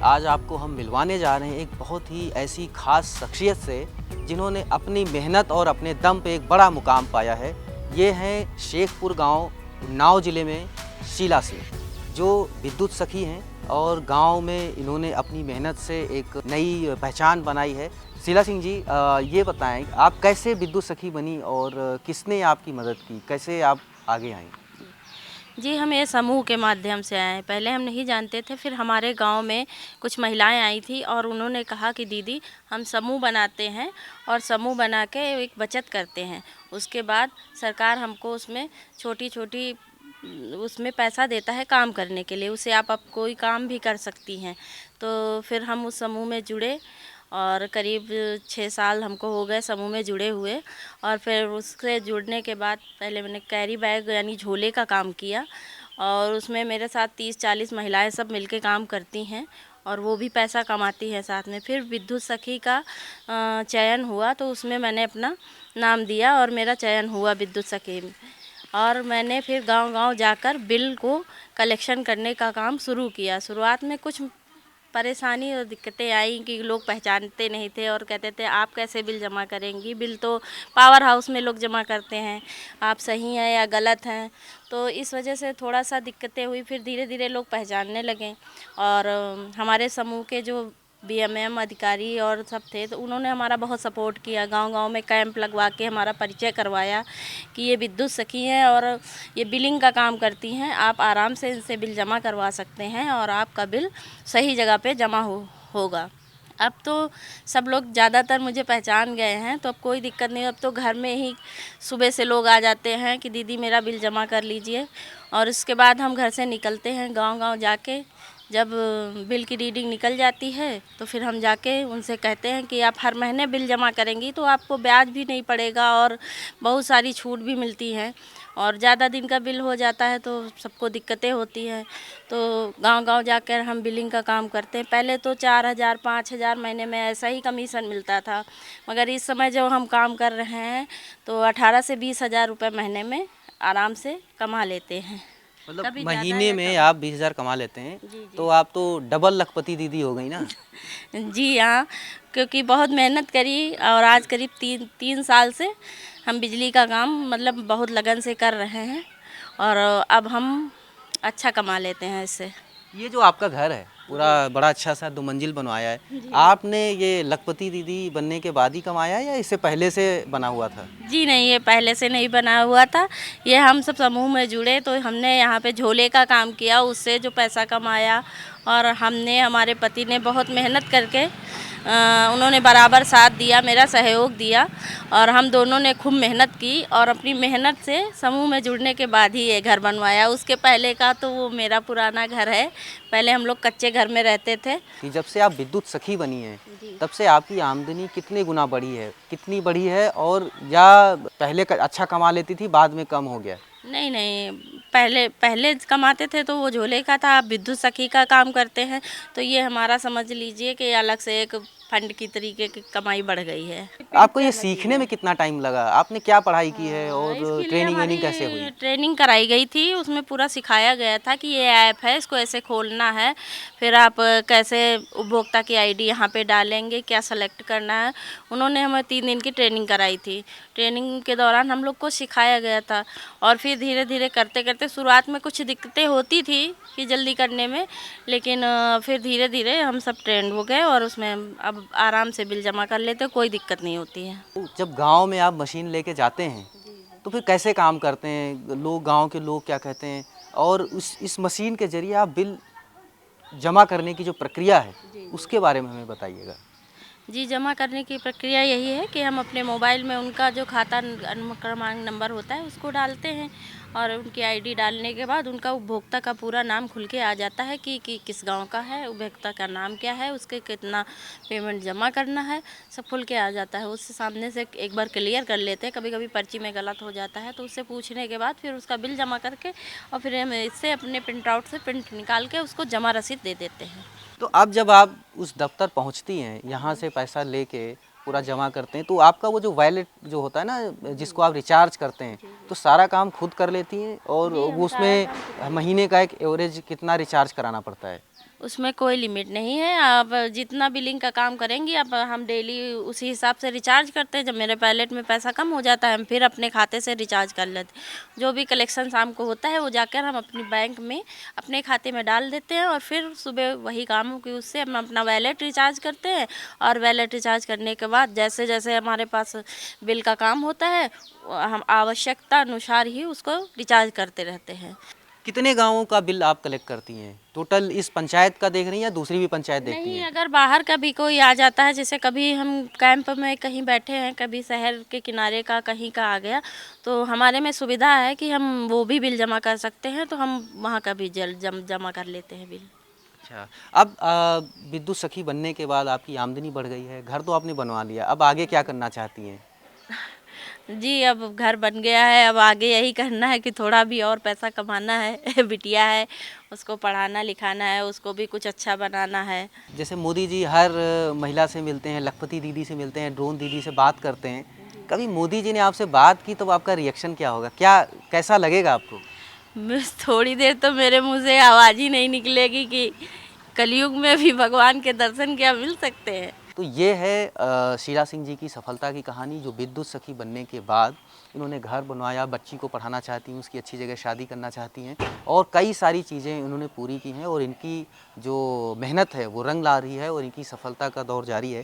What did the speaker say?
आज आपको हम मिलवाने जा रहे हैं एक बहुत ही ऐसी खास शख्सियत से जिन्होंने अपनी मेहनत और अपने दम पे एक बड़ा मुकाम पाया है। ये हैं शेखपुर गांव, उन्नाव ज़िले में शीला सिंह, जो विद्युत सखी हैं और गांव में इन्होंने अपनी मेहनत से एक नई पहचान बनाई है। शीला सिंह जी, ये बताएं आप कैसे विद्युत सखी बनी और किसने आपकी मदद की, कैसे आप आगे आईं? जी, हम ये समूह के माध्यम से आए हैं। पहले हम नहीं जानते थे, फिर हमारे गांव में कुछ महिलाएं आई थी और उन्होंने कहा कि दीदी हम समूह बनाते हैं और समूह बना के एक बचत करते हैं। उसके बाद सरकार हमको उसमें छोटी छोटी उसमें पैसा देता है काम करने के लिए, उससे आप कोई काम भी कर सकती हैं। तो फिर हम उस समूह में जुड़े और करीब 6 साल हमको हो गए समूह में जुड़े हुए। और फिर उससे जुड़ने के बाद पहले मैंने कैरी बैग यानी झोले का काम किया और उसमें मेरे साथ 30-40 महिलाएं सब मिलके काम करती हैं और वो भी पैसा कमाती हैं साथ में। फिर विद्युत सखी का चयन हुआ तो उसमें मैंने अपना नाम दिया और मेरा चयन हुआ विद्युत सखी में। और मैंने फिर गांव-गांव जाकर बिल को कलेक्शन करने का काम शुरू किया। शुरुआत में कुछ परेशानी और दिक्कतें आई कि लोग पहचानते नहीं थे और कहते थे आप कैसे बिल जमा करेंगी, बिल तो पावर हाउस में लोग जमा करते हैं, आप सही हैं या गलत हैं। तो इस वजह से थोड़ा सा दिक्कतें हुई। फिर धीरे धीरे लोग पहचानने लगे और हमारे समूह के जो बीएमएम अधिकारी और सब थे तो उन्होंने हमारा बहुत सपोर्ट किया। गांव-गांव में कैंप लगवा के हमारा परिचय करवाया कि ये विद्युत सखी हैं और ये बिलिंग का काम करती हैं, आप आराम से इनसे बिल जमा करवा सकते हैं और आपका बिल सही जगह पे जमा होगा। अब तो सब लोग ज़्यादातर मुझे पहचान गए हैं, तो अब कोई दिक्कत नहीं। अब तो घर में ही सुबह से लोग आ जाते हैं कि दीदी मेरा बिल जमा कर लीजिए। और इसके बाद हम घर से निकलते हैं गांव-गांव जाके, जब बिल की रीडिंग निकल जाती है तो फिर हम जाके उनसे कहते हैं कि आप हर महीने बिल जमा करेंगी तो आपको ब्याज भी नहीं पड़ेगा और बहुत सारी छूट भी मिलती हैं। और ज़्यादा दिन का बिल हो जाता है तो सबको दिक्कतें होती हैं। तो गांव-गांव जाकर हम बिलिंग का काम करते हैं। पहले तो 4,000 5,000 महीने में ऐसा ही कमीशन मिलता था, मगर इस समय जब हम काम कर रहे हैं तो 18 से 20,000 रुपये महीने में आराम से कमा लेते हैं। मतलब महीने में आप 20,000 कमा लेते हैं? जी। तो आप तो डबल लखपति दीदी हो गई ना। जी हाँ, क्योंकि बहुत मेहनत करी और आज करीब 3 साल से हम बिजली का काम मतलब बहुत लगन से कर रहे हैं और अब हम अच्छा कमा लेते हैं इससे। ये जो आपका घर है पूरा बड़ा अच्छा सा 2 मंजिल बनवाया है, आपने ये लखपति दीदी बनने के बाद ही कमाया है या इससे पहले से बना हुआ था? जी नहीं, ये पहले से नहीं बना हुआ था। ये हम सब समूह में जुड़े तो हमने यहाँ पे झोले का काम किया, उससे जो पैसा कमाया। और हमने, हमारे पति ने बहुत मेहनत करके उन्होंने बराबर साथ दिया, मेरा सहयोग दिया और हम दोनों ने खूब मेहनत की और अपनी मेहनत से समूह में जुड़ने के बाद ही ये घर बनवाया। उसके पहले का तो वो मेरा पुराना घर है, पहले हम लोग कच्चे घर में रहते थे। कि जब से आप विद्युत सखी बनी हैं, तब से आपकी आमदनी कितने गुना बढ़ी है, कितनी बढ़ी है? और या पहले अच्छा कमा लेती थी, बाद में कम हो गया? नहीं नहीं, पहले कमाते थे तो वो झोले का था, अब विद्युत सखी का काम करते हैं तो ये हमारा समझ लीजिए कि अलग से एक फंड की तरीके की कमाई बढ़ गई है। आपको ये सीखने में कितना टाइम लगा? आपने क्या पढ़ाई की है और इसके लिए ट्रेनिंग हमारी वेनिंग कैसे हुई? ट्रेनिंग कराई गई थी, उसमें पूरा सिखाया गया था कि ये ऐप है, इसको ऐसे खोलना है, फिर आप कैसे उपभोक्ता की आईडी यहाँ पे डालेंगे, क्या सेलेक्ट करना है। उन्होंने हमें 3 दिन की ट्रेनिंग कराई थी। ट्रेनिंग के दौरान हम लोग को सिखाया गया था और फिर धीरे धीरे करते करते शुरुआत में कुछ दिक्कतें होती थी कि जल्दी करने में, लेकिन फिर धीरे धीरे हम सब ट्रेंड हो गए और उसमें अब आराम से बिल जमा कर लेते, कोई दिक्कत नहीं होती है। जब गांव में आप मशीन लेके जाते हैं तो फिर कैसे काम करते हैं? लोग, गांव के लोग क्या कहते हैं? और इस मशीन के जरिए आप बिल जमा करने की जो प्रक्रिया है उसके बारे में हमें बताइएगा। जी, जमा करने की प्रक्रिया यही है कि हम अपने मोबाइल में उनका जो खाता क्रमांक नंबर होता है उसको डालते हैं और उनकी आईडी डालने के बाद उनका उपभोक्ता का पूरा नाम खुल के आ जाता है कि किस गांव का है, उपभोक्ता का नाम क्या है, उसके कितना पेमेंट जमा करना है, सब खुल के आ जाता है। उससे सामने से एक बार क्लियर कर लेते हैं, कभी कभी पर्ची में गलत हो जाता है तो उससे पूछने के बाद फिर उसका बिल जमा करके और फिर हम इससे अपने प्रिंट आउट से प्रिंट निकाल के उसको जमा रसीद दे देते हैं। तो अब जब आप उस दफ्तर पहुंचती हैं, यहाँ से पैसा लेके पूरा जमा करते हैं, तो आपका वो जो वॉलेट जो होता है ना, जिसको आप रिचार्ज करते हैं, तो सारा काम खुद कर लेती हैं? और वो उसमें महीने का एक एवरेज कितना रिचार्ज कराना पड़ता है? उसमें कोई लिमिट नहीं है। आप जितना बिलिंग का काम करेंगी, अब हम डेली उसी हिसाब से रिचार्ज करते हैं। जब मेरे वैलेट में पैसा कम हो जाता है, हम फिर अपने खाते से रिचार्ज कर लेते हैं। जो भी कलेक्शन शाम को होता है वो जाकर हम अपनी बैंक में अपने खाते में डाल देते हैं और फिर सुबह वही काम की उससे हम अपना वैलेट रिचार्ज करते हैं। और वैलेट रिचार्ज करने के बाद जैसे जैसे हमारे पास बिल का काम होता है, हम आवश्यकता अनुसार ही उसको रिचार्ज करते रहते हैं। कितने गांवों का बिल आप कलेक्ट करती हैं टोटल? इस पंचायत का देख रही हैं या दूसरी भी पंचायत देखती नहीं, हैं? अगर बाहर का भी कोई आ जाता है, जैसे कभी हम कैंप में कहीं बैठे हैं, कभी शहर के किनारे का कहीं का आ गया, तो हमारे में सुविधा है कि हम वो भी बिल जमा कर सकते हैं, तो हम वहाँ का भी जमा कर लेते हैं बिल। अच्छा, अब विद्युत सखी बनने के बाद आपकी आमदनी बढ़ गई है, घर तो आपने बनवा लिया, अब आगे क्या करना चाहती हैं? जी, अब घर बन गया है, अब आगे यही करना है कि थोड़ा भी और पैसा कमाना है। बिटिया है, उसको पढ़ाना लिखाना है, उसको भी कुछ अच्छा बनाना है। जैसे मोदी जी हर महिला से मिलते हैं, लखपति दीदी से मिलते हैं, ड्रोन दीदी से बात करते हैं। कभी मोदी जी ने आपसे बात की तो आपका रिएक्शन क्या होगा? क्या कैसा लगेगा आपको? बस थोड़ी देर तो मेरे मुँह से आवाज़ ही नहीं निकलेगी कि कलयुग में भी भगवान के दर्शन क्या मिल सकते हैं। तो ये है शीला सिंह जी की सफलता की कहानी, जो विद्युत सखी बनने के बाद इन्होंने घर बनवाया, बच्ची को पढ़ाना चाहती हैं, उसकी अच्छी जगह शादी करना चाहती हैं और कई सारी चीज़ें इन्होंने पूरी की हैं और इनकी जो मेहनत है वो रंग ला रही है और इनकी सफलता का दौर जारी है।